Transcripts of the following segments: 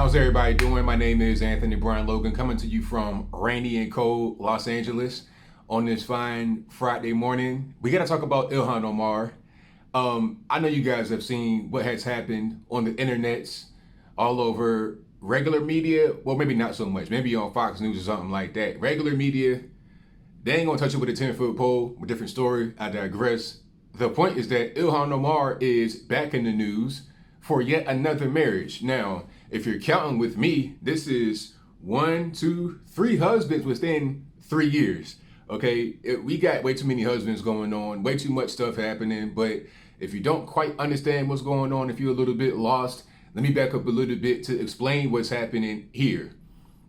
How's everybody doing? My name is Anthony Brian Logan, coming to you from rainy and cold Los Angeles on this fine Friday morning. We got to talk about Ilhan Omar. I know you guys have seen what has happened on the internets, all over regular media. Well, maybe not so much. Maybe on Fox News or something like that. Regular media, they ain't gonna touch it with a 10-foot pole. A different story. I digress. The point is that Ilhan Omar is back in the news for yet another marriage. Now, if you're counting with me, this is 1, 2, 3 husbands within 3 years. Okay, we got way too many husbands going on, way too much stuff happening. But if you don't quite understand what's going on, if you're a little bit lost, let me back up a little bit to explain what's happening here.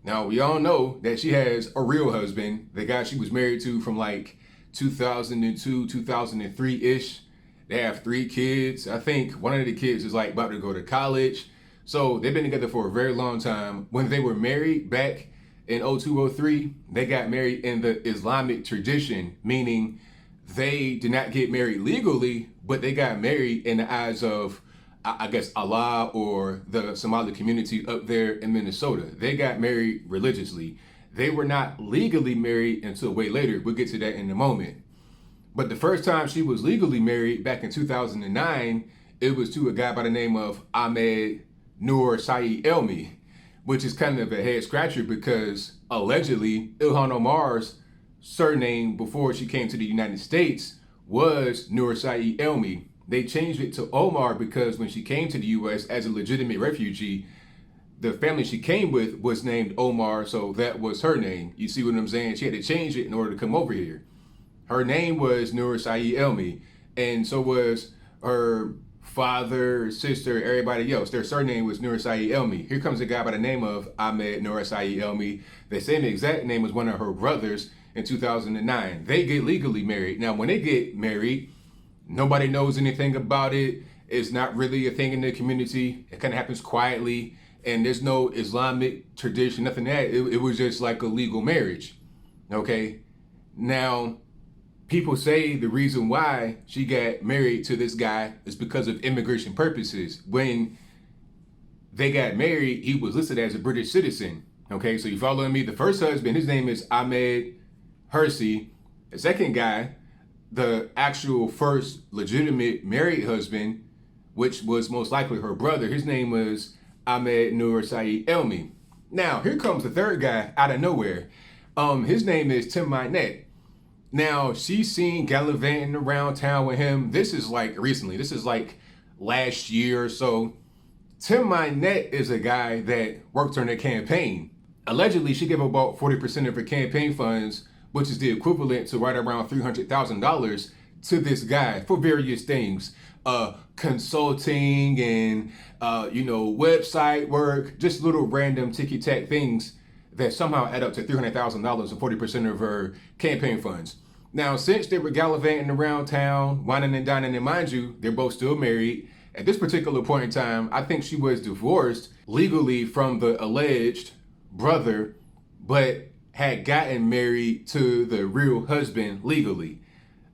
Now, we all know that she has a real husband, the guy she was married to from like 2002, 2003-ish. They have 3 kids. I think one of the kids is like about to go to college. So they've been together for a very long time. When they were married back in 0203, they got married in the Islamic tradition, meaning they did not get married legally, but they got married in the eyes of, I guess, Allah or the Somali community up there in Minnesota. They got married religiously. They were not legally married until way later. We'll get to that in a moment. But the first time she was legally married back in 2009, it was to a guy by the name of Ahmed Hirsi, which is kind of a head scratcher because allegedly Ilhan Omar's surname before she came to the United States was Hirsi. They changed it to Omar because when she came to the U.S. as a legitimate refugee, the family she came with was named Omar, so that was her name. You see what I'm saying? She had to change it in order to come over here. Her name was Hirsi, and so was her father, sister, everybody else. Their surname was Hirsi. Here comes a guy by the name of Ahmed Hirsi. The same exact name as one of her brothers in 2009. They get legally married. Now, when they get married, nobody knows anything about it. It's not really a thing in the community. It kind of happens quietly, and there's no Islamic tradition, nothing that. It was just like a legal marriage. Okay? Now, people say the reason why she got married to this guy is because of immigration purposes. When they got married, he was listed as a British citizen. Okay, so you following me? The first husband, his name is Ahmed Hirsi. The second guy, the actual first legitimate married husband, which was most likely her brother, his name was Ahmed Hirsi. Now, here comes the third guy out of nowhere. His name is Mynett. Now, she's seen gallivanting around town with him. This is like recently. This is like last year or so. Mynett is a guy that worked on her campaign. Allegedly, she gave about 40% of her campaign funds, which is the equivalent to right around $300,000 to this guy for various things. Consulting and, website work, just little random ticky-tack things that somehow add up to $300,000 or 40% of her campaign funds. Now, since they were gallivanting around town, whining and dining, and mind you, they're both still married. At this particular point in time, I think she was divorced legally from the alleged brother, but had gotten married to the real husband legally.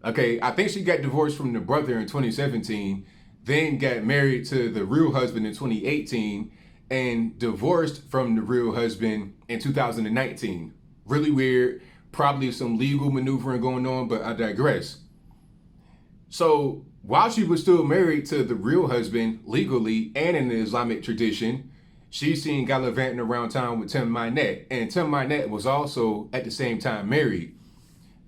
Okay, I think she got divorced from the brother in 2017, then got married to the real husband in 2018, and divorced from the real husband in 2019. Really weird. Probably some legal maneuvering going on, but I digress. So while she was still married to the real husband legally and in the Islamic tradition, she's seen gallivanting around town with Mynett. And Mynett was also at the same time married.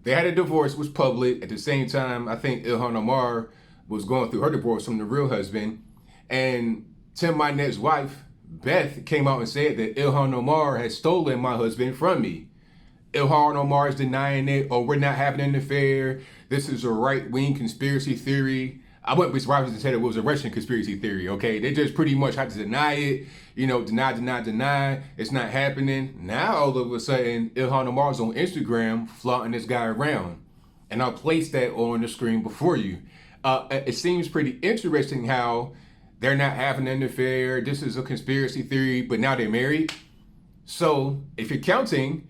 They had a divorce, was public. At the same time, I think Ilhan Omar was going through her divorce from the real husband. And Mynett's wife, Beth, came out and said that Ilhan Omar had stolen my husband from me. Ilhan Omar is denying it. Oh, we're not having an affair. This is a right-wing conspiracy theory. I wouldn't be surprised if they said it was a Russian conspiracy theory, okay? They just pretty much had to deny it. Deny. It's not happening. Now, all of a sudden, Ilhan Omar's on Instagram flaunting this guy around. And I'll place that on the screen before you. It seems pretty interesting how they're not having an affair. This is a conspiracy theory, but now they're married. So if you're counting,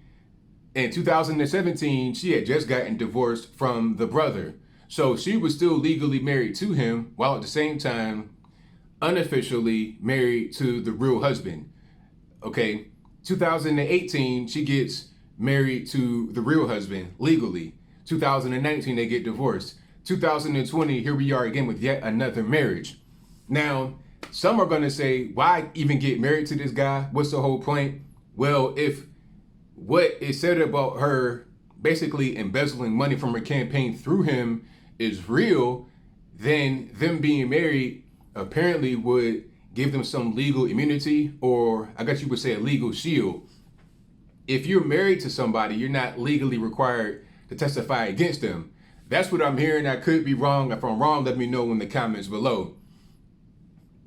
in 2017, she had just gotten divorced from the brother. So she was still legally married to him, while at the same time, unofficially married to the real husband. Okay, 2018, she gets married to the real husband legally. 2019, they get divorced. 2020, here we are again with yet another marriage. Now, some are going to say, why even get married to this guy? What's the whole point? Well, if what is said about her basically embezzling money from her campaign through him is real, then them being married apparently would give them some legal immunity, or I guess you would say a legal shield. If you're married to somebody, you're not legally required to testify against them. That's what I'm hearing. I could be wrong. If I'm wrong, let me know in the comments below.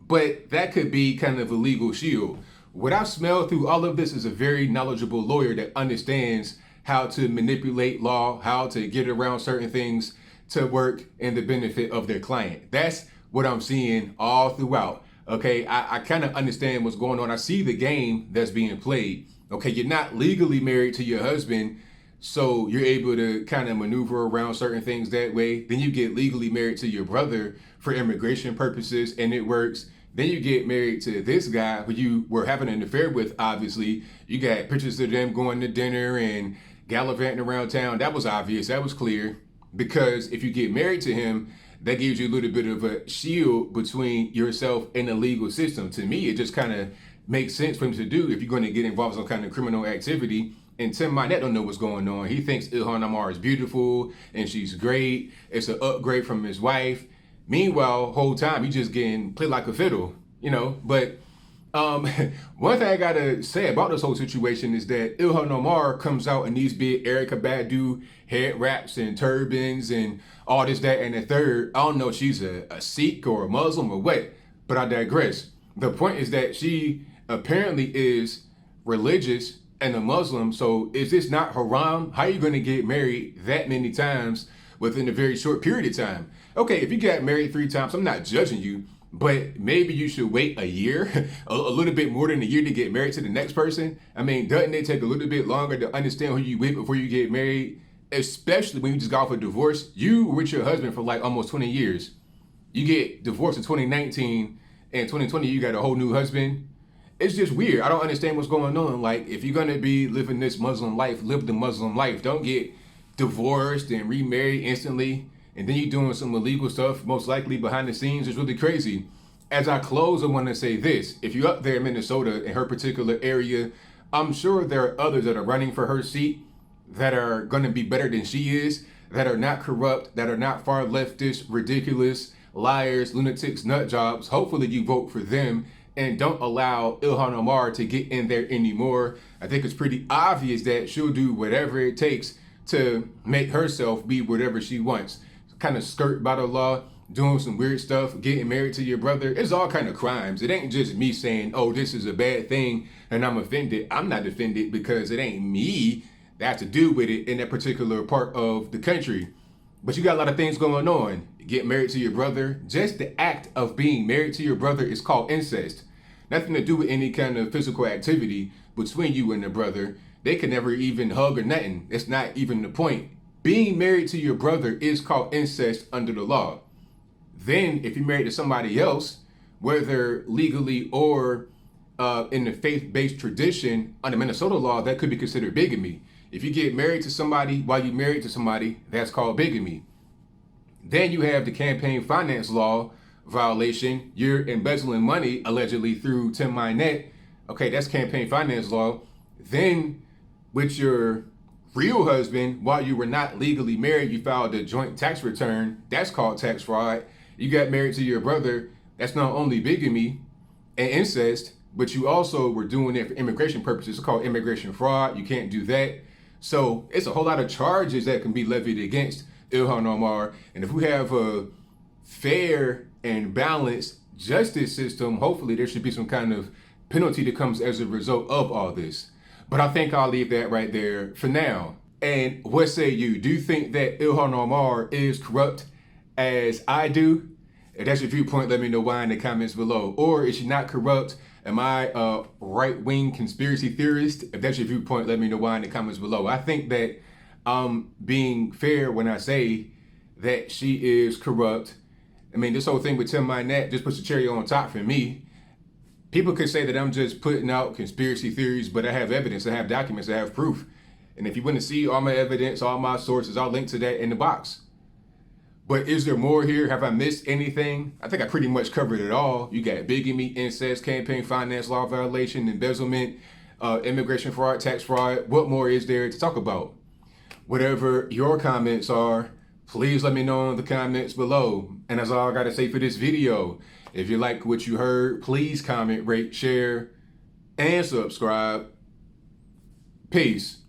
But that could be kind of a legal shield. What I've smelled through all of this is a very knowledgeable lawyer that understands how to manipulate law, how to get around certain things to work in the benefit of their client. That's what I'm seeing all throughout. Okay, I kind of understand what's going on. I see the game that's being played. Okay, you're not legally married to your husband, so you're able to kind of maneuver around certain things that way. Then you get legally married to your brother for immigration purposes, and it works. Then you get married to this guy who you were having an affair with, obviously. You got pictures of them going to dinner and gallivanting around town. That was obvious. That was clear. Because if you get married to him, that gives you a little bit of a shield between yourself and the legal system. To me, it just kind of makes sense for him to do if you're going to get involved in some kind of criminal activity. And Tim Mynett don't know what's going on. He thinks Ilhan Omar is beautiful and she's great. It's an upgrade from his wife. Meanwhile, whole time, you just getting played like a fiddle, you know. But one thing I gotta say about this whole situation is that Ilhan Omar comes out in these big Erykah Badu head wraps and turbans and all this, that, and the third. I don't know if she's a Sikh or a Muslim or what, but I digress. The point is that she apparently is religious and a Muslim. So is this not haram? How are you going to get married that many times within a very short period of time? Okay, if you got married 3 times, I'm not judging you, but maybe you should wait a year, a little bit more than a year to get married to the next person. I mean, doesn't it take a little bit longer to understand who you with before you get married? Especially when you just got off a divorce. You were with your husband for like almost 20 years. You get divorced in 2019 and 2020, you got a whole new husband. It's just weird. I don't understand what's going on. Like, if you're gonna be living this Muslim life, live the Muslim life. Don't get divorced and remarried instantly, and then you're doing some illegal stuff, most likely behind the scenes. It's really crazy. As I close, I want to say this. If you're up there in Minnesota, in her particular area, I'm sure there are others that are running for her seat that are going to be better than she is, that are not corrupt, that are not far leftist, ridiculous, liars, lunatics, nut jobs. Hopefully you vote for them and don't allow Ilhan Omar to get in there anymore. I think it's pretty obvious that she'll do whatever it takes to make herself be whatever she wants. Kind of skirt by the law, doing some weird stuff, getting married to your brother. It's all kind of crimes. It ain't just me saying, oh, this is a bad thing and I'm offended. I'm not offended because it ain't me that has to do with it in that particular part of the country. But you got a lot of things going on. Get married to your brother. Just the act of being married to your brother is called incest. Nothing to do with any kind of physical activity between you and the brother. They can never even hug or nothing. It's not even the point. Being married to your brother is called incest under the law. Then if you're married to somebody else, whether legally or in the faith-based tradition, under Minnesota law, that could be considered bigamy. If you get married to somebody while you're married to somebody, that's called bigamy. Then you have the campaign finance law violation. You're embezzling money allegedly through Tim Mynett. Okay, that's campaign finance law. Then with your real husband, while you were not legally married, you filed a joint tax return. That's called tax fraud. You got married to your brother. That's not only bigamy and incest, but you also were doing it for immigration purposes. It's called immigration fraud. You can't do that. So it's a whole lot of charges that can be levied against Ilhan Omar. And if we have a fair and balanced justice system, hopefully there should be some kind of penalty that comes as a result of all this. But I think I'll leave that right there for now. And what say you? Do you think that Ilhan Omar is corrupt as I do? If that's your viewpoint, let me know why in the comments below. Or is she not corrupt? Am I a right-wing conspiracy theorist? If that's your viewpoint, let me know why in the comments below. I think that I'm being fair when I say that she is corrupt. I mean, this whole thing with Tim Mynett just puts a cherry on top for me. People could say that I'm just putting out conspiracy theories, but I have evidence, I have documents, I have proof. And if you want to see all my evidence, all my sources, I'll link to that in the box. But is there more here? Have I missed anything? I think I pretty much covered it all. You got bigamy, incest, campaign finance, law violation, embezzlement, immigration fraud, tax fraud. What more is there to talk about? Whatever your comments are, please let me know in the comments below. And that's all I got to say for this video. If you like what you heard, please comment, rate, share, and subscribe. Peace.